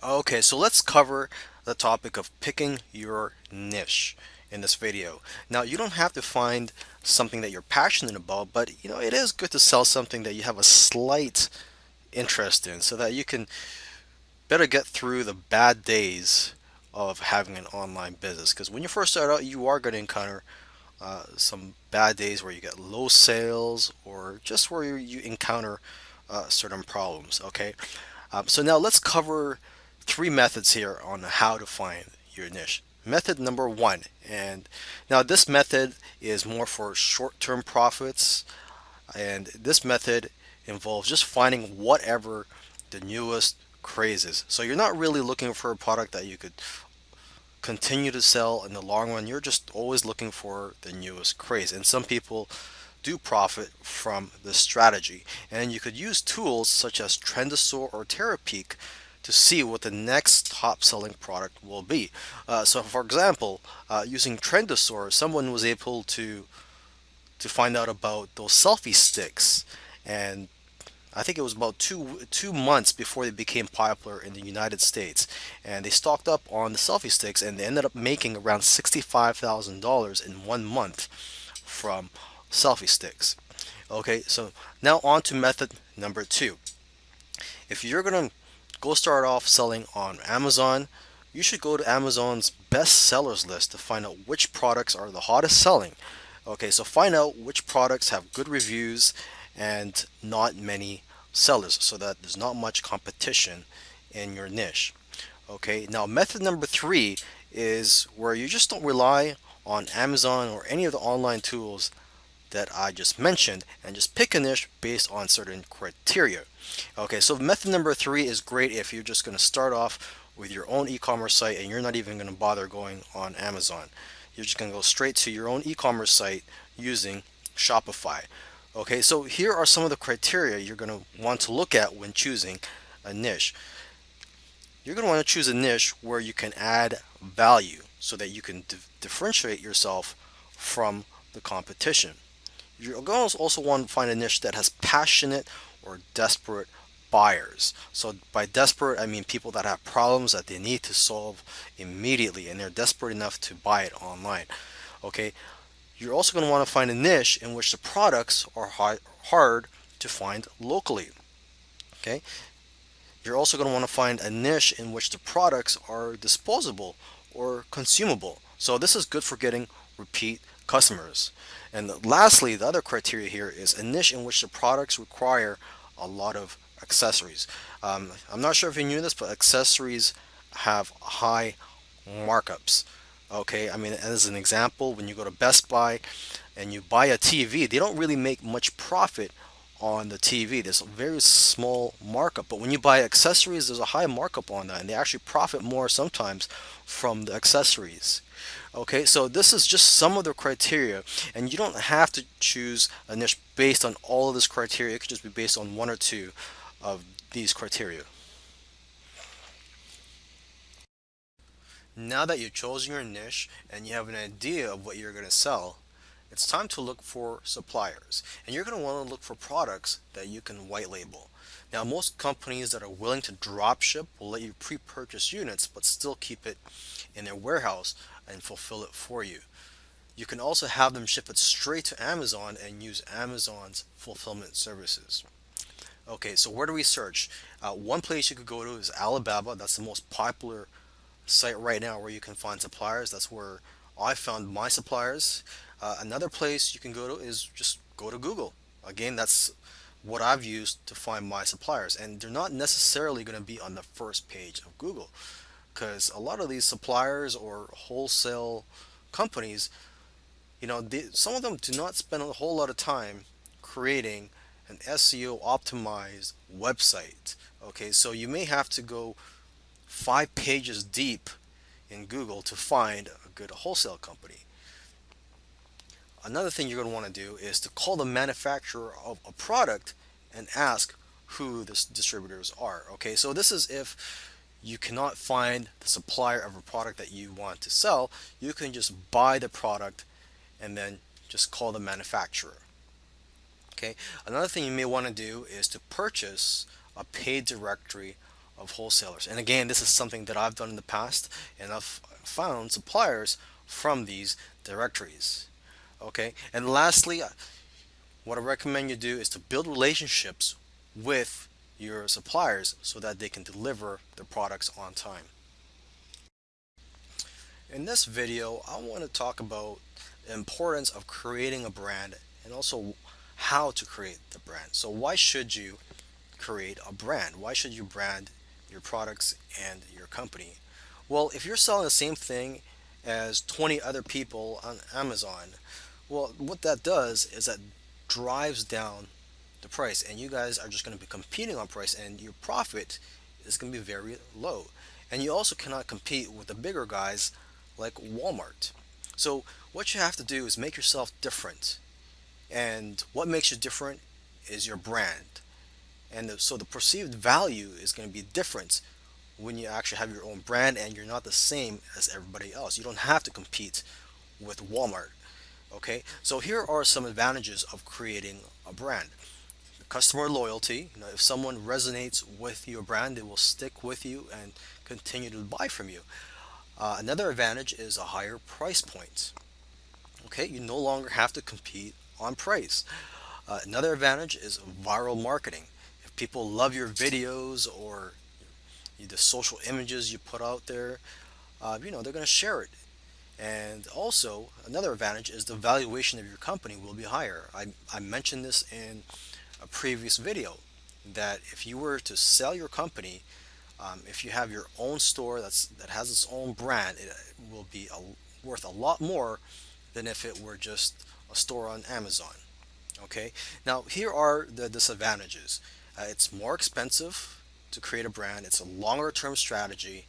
Okay, so let's cover the topic of picking your niche in this video. Now, you don't have to find something that you're passionate about, but it is good to sell something that you have a slight interest in so that you can better get through the bad days of having an online business. Because when you first start out, you are going to encounter some bad days where you get low sales or just where you encounter certain problems. Okay, so now let's cover three methods here on how to find your niche. Method number one, and now this method is more for short-term profits, and this method involves just finding whatever the newest craze is. So you're not really looking for a product that you could continue to sell in the long run. You're just always looking for the newest craze. And some people do profit from this strategy. And you could use tools such as Trendosaur or Terapeak to see what the next top selling product will be. So, for example, using Trendosaur, someone was able to find out about those selfie sticks, and I think it was about two months before they became popular in the United States, and they stocked up on the selfie sticks, and they ended up making around $65,000 in 1 month from selfie sticks. Okay, so now on to method number two. If you're gonna go start off selling on Amazon, you should go to Amazon's best sellers list to find out which products are the hottest selling. Okay, so find out which products have good reviews and not many sellers so that there's not much competition in your niche. Okay, now method number three is where you just don't rely on Amazon or any of the online tools that I just mentioned and just pick a niche based on certain criteria. Okay, so method number three is great if you're just going to start off with your own e-commerce site and you're not even going to bother going on Amazon. You're just going to go straight to your own e-commerce site using Shopify. Okay, so here are some of the criteria you're going to want to look at when choosing a niche. You're going to want to choose a niche where you can add value so that you can differentiate yourself from the competition. You're going to also want to find a niche that has passionate or desperate buyers. So by desperate, I mean people that have problems that they need to solve immediately and they're desperate enough to buy it online. Okay, you're also going to want to find a niche in which the products are hard to find locally. Okay, you're also going to want to find a niche in which the products are disposable or consumable. So this is good for getting repeat customers. And lastly, the other criteria here is a niche in which the products require a lot of accessories. I'm not sure if you knew this, but accessories have high markups. Okay, I mean, as an example, when you go to Best Buy and you buy a TV, they don't really make much profit on the TV. There's a very small markup, but when you buy accessories, there's a high markup on that, and they actually profit more sometimes from the accessories. Okay, so this is just some of the criteria, and you don't have to choose a niche based on all of this criteria. It could just be based on one or two of these criteria. Now that you've chosen your niche and you have an idea of what you're going to sell, it's time to look for suppliers. And you're going to want to look for products that you can white label. Now, most companies that are willing to drop ship will let you pre purchase units but still keep it in their warehouse and fulfill it for you. You can also have them ship it straight to Amazon and use Amazon's fulfillment services. Okay, so where do we search? One place you could go to is Alibaba. That's the most popular site right now where you can find suppliers. That's where I found my suppliers. Another place you can go to is just go to Google. Again, that's what I've used to find my suppliers, and they're not necessarily going to be on the first page of Google because a lot of these suppliers or wholesale companies, some of them do not spend a whole lot of time creating an SEO optimized website. Okay, so you may have to go 5 pages deep in Google to find a good wholesale company. Another thing you're going to want to do is to call the manufacturer of a product and ask who the distributors are. Okay, so this is if you cannot find the supplier of a product that you want to sell, you can just buy the product and then just call the manufacturer. Okay, another thing you may want to do is to purchase a paid directory of wholesalers. And again, this is something that I've done in the past, and I've found suppliers from these directories. Okay, and lastly, what I recommend you do is to build relationships with your suppliers so that they can deliver their products on time. In this video, I want to talk about the importance of creating a brand and also how to create the brand. So why should you create a brand? Why should you brand your products and your company? Well, if you're selling the same thing as 20 other people on Amazon, well, what that does is that drives down the price, and you guys are just going to be competing on price, and your profit is going to be very low. And you also cannot compete with the bigger guys like Walmart. So, what you have to do is make yourself different. And what makes you different is your brand. And so the perceived value is going to be different when you actually have your own brand and you're not the same as everybody else. You don't have to compete with Walmart. Okay, so here are some advantages of creating a brand. Customer loyalty. If someone resonates with your brand, they will stick with you and continue to buy from you. Another advantage is a higher price point. Okay, you no longer have to compete on price. Another advantage is viral marketing. If people love your videos or the social images you put out there, they're going to share it. And also, another advantage is the valuation of your company will be higher. I mentioned this in a previous video that if you were to sell your company, if you have your own store that has its own brand, it will be worth a lot more than if it were just a store on Amazon. Okay, now here are the disadvantages. It's more expensive to create a brand, it's a longer term strategy,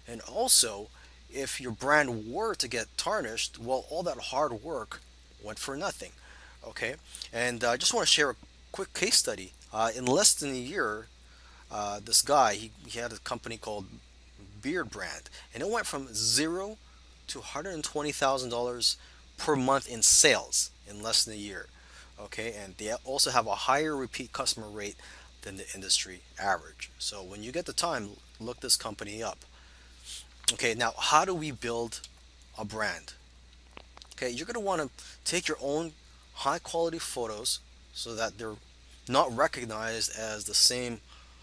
and also if your brand were to get tarnished, well, all that hard work went for nothing. Okay, and I just want to share a quick case study. In less than a year, this guy he had a company called Beard Brand, and it went from zero to $120,000 per month in sales in less than a year. Okay, and they also have a higher repeat customer rate than the industry average. So when you get the time, look this company up. Okay, now how do we build a brand? Okay, you're going to want to take your own high quality photos so that they're not recognized as the same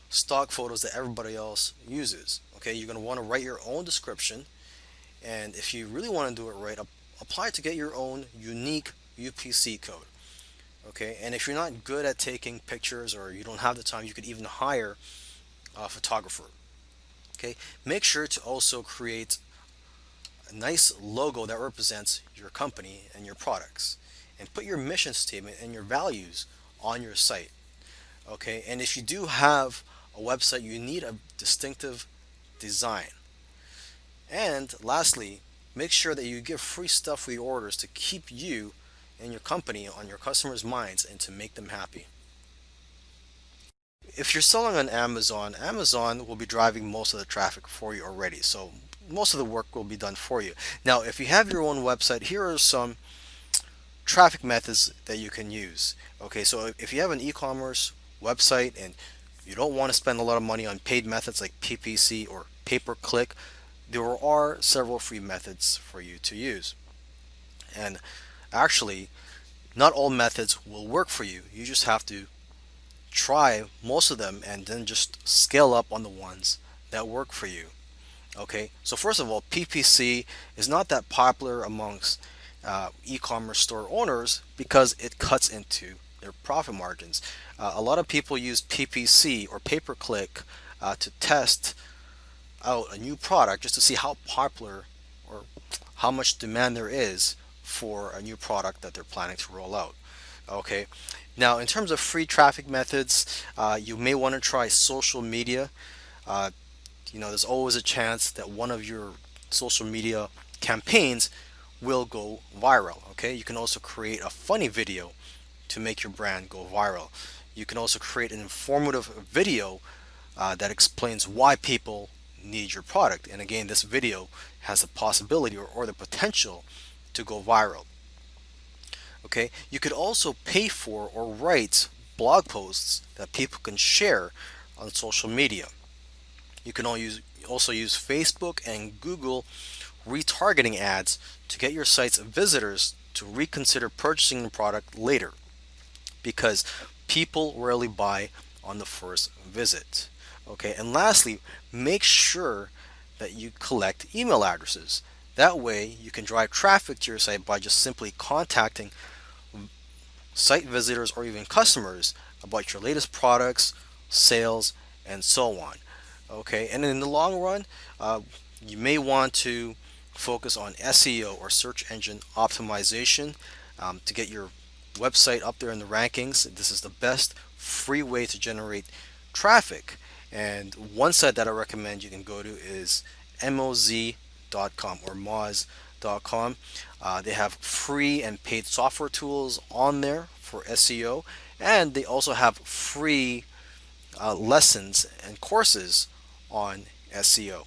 stock photos that everybody else uses. Okay, you're going to want to write your own description, and if you really want to do it right, apply to get your own unique UPC code. Okay, and if you're not good at taking pictures or you don't have the time, you could even hire a photographer. Okay, make sure to also create a nice logo that represents your company and your products, and put your mission statement and your values on your site. Okay, and if you do have a website, you need a distinctive design. And lastly, make sure that you give free stuff with your orders to keep you and your company on your customers' minds and to make them happy. If you're selling on Amazon, Amazon will be driving most of the traffic for you already. So most of the work will be done for you. Now, if you have your own website, here are some traffic methods that you can use. Okay, so if you have an e-commerce website and you don't want to spend a lot of money on paid methods like PPC or pay-per-click, there are several free methods for you to use. And actually, not all methods will work for you. You just have to try most of them and then just scale up on the ones that work for you. Okay, so first of all, PPC is not that popular amongst e-commerce store owners because it cuts into their profit margins. A lot of people use PPC or pay-per-click to test out a new product just to see how popular or how much demand there is for a new product that they're planning to roll out. Okay, now in terms of free traffic methods, you may want to try social media. Uh, there's always a chance that one of your social media campaigns will go viral. Okay, you can also create a funny video to make your brand go viral. You can also create an informative video that explains why people need your product. And again, this video has the possibility or the potential to go viral. Okay, you could also pay for or write blog posts that people can share on social media. You can also use Facebook and Google retargeting ads to get your site's visitors to reconsider purchasing the product later, because people rarely buy on the first visit. Okay, and lastly, make sure that you collect email addresses. That way, you can drive traffic to your site by just simply contacting site visitors or even customers about your latest products, sales, and so on. Okay, and in the long run, uh, you may want to focus on SEO or search engine optimization to get your website up there in the rankings. This is the best free way to generate traffic. And one site that I recommend you can go to is moz.com or moz.com. They have free and paid software tools on there for SEO, and they also have free lessons and courses on SEO.